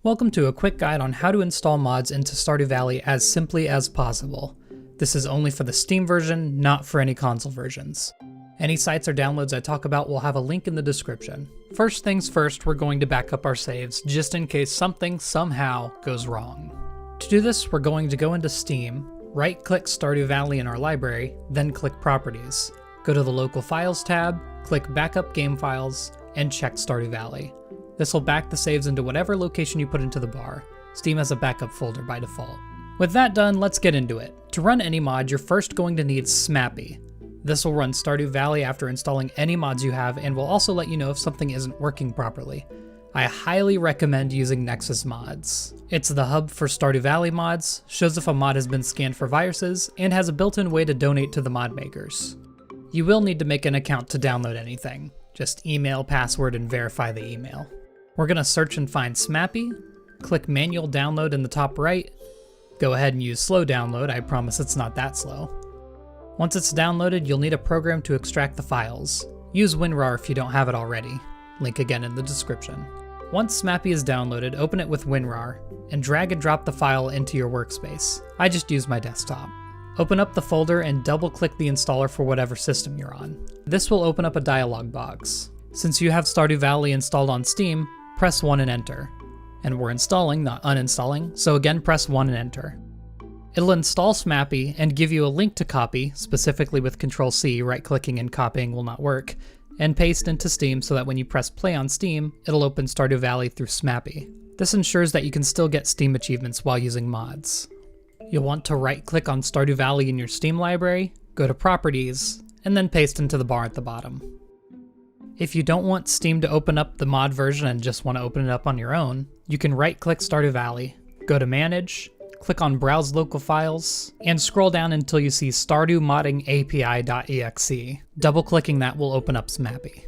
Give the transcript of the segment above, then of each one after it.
Welcome to a quick guide on how to install mods into Stardew Valley as simply as possible. This is only for the Steam version, not for any console versions. Any sites or downloads I talk about will have a link in the description. First things first, we're going to back up our saves just in case something somehow goes wrong. To do this, we're going to go into Steam, right-click Stardew Valley in our library, then click Properties. Go to the Local Files tab, click Backup Game Files, and check Stardew Valley. This will back the saves into whatever location you put into the bar. Steam has a backup folder by default. With that done, let's get into it. To run any mod, you're first going to need SMAPI. This will run Stardew Valley after installing any mods you have and will also let you know if something isn't working properly. I highly recommend using Nexus mods. It's the hub for Stardew Valley mods, shows if a mod has been scanned for viruses, and has a built-in way to donate to the mod makers. You will need to make an account to download anything. Just email, password, and verify the email. We're going to search and find SMAPI, click manual download in the top right, go ahead and use slow download, I promise it's not that slow. Once it's downloaded, you'll need a program to extract the files. Use WinRAR if you don't have it already, link again in the description. Once SMAPI is downloaded, open it with WinRAR, and drag and drop the file into your workspace. I just use my desktop. Open up the folder and double click the installer for whatever system you're on. This will open up a dialog box. Since you have Stardew Valley installed on Steam, press 1 and enter. And we're installing, not uninstalling, so again press 1 and enter. It'll install SMAPI and give you a link to copy, specifically with Ctrl-C, right-clicking and copying will not work, and paste into Steam so that when you press play on Steam, it'll open Stardew Valley through SMAPI. This ensures that you can still get Steam achievements while using mods. You'll want to right-click on Stardew Valley in your Steam library, go to Properties, and then paste into the bar at the bottom. If you don't want Steam to open up the mod version and just want to open it up on your own, you can right-click Stardew Valley, go to Manage, click on Browse Local Files, and scroll down until you see Stardew Modding API.exe. Double-clicking that will open up SMAPI.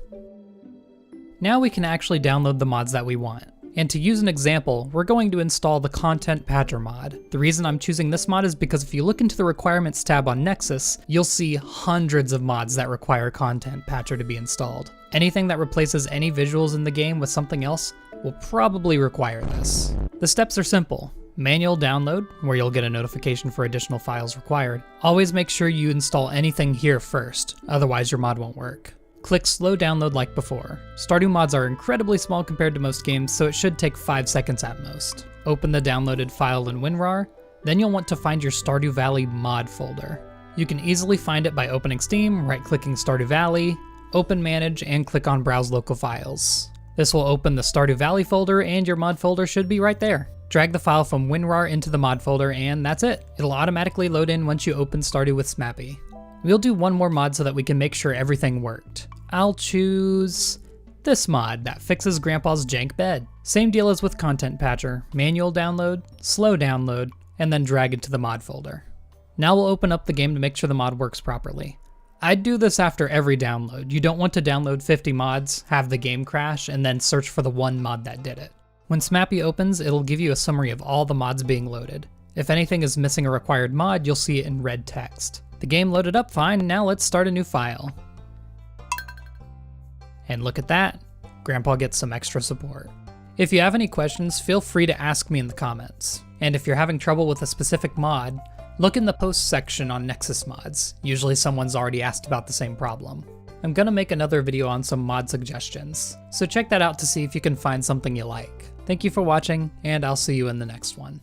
Now we can actually download the mods that we want. And to use an example, we're going to install the Content Patcher mod. The reason I'm choosing this mod is because if you look into the Requirements tab on Nexus, you'll see hundreds of mods that require Content Patcher to be installed. Anything that replaces any visuals in the game with something else will probably require this. The steps are simple. Manual download, where you'll get a notification for additional files required. Always make sure you install anything here first, otherwise your mod won't work. Click slow download like before. Stardew mods are incredibly small compared to most games, so it should take 5 seconds at most. Open the downloaded file in WinRAR, then you'll want to find your Stardew Valley mod folder. You can easily find it by opening Steam, right-clicking Stardew Valley, open Manage, and click on Browse Local Files. This will open the Stardew Valley folder, and your mod folder should be right there. Drag the file from WinRAR into the mod folder, and that's it. It'll automatically load in once you open Stardew with SMAPI. We'll do one more mod so that we can make sure everything worked. I'll choose this mod that fixes Grandpa's jank bed. Same deal as with Content Patcher, manual download, slow download, and then drag it to the mod folder. Now we'll open up the game to make sure the mod works properly. I'd do this after every download. You don't want to download 50 mods, have the game crash, and then search for the one mod that did it. When SMAPI opens, it'll give you a summary of all the mods being loaded. If anything is missing a required mod, you'll see it in red text. The game loaded up fine, now let's start a new file. And look at that, Grandpa gets some extra support. If you have any questions, feel free to ask me in the comments. And if you're having trouble with a specific mod, look in the posts section on Nexus mods. Usually someone's already asked about the same problem. I'm gonna make another video on some mod suggestions, so check that out to see if you can find something you like. Thank you for watching, and I'll see you in the next one.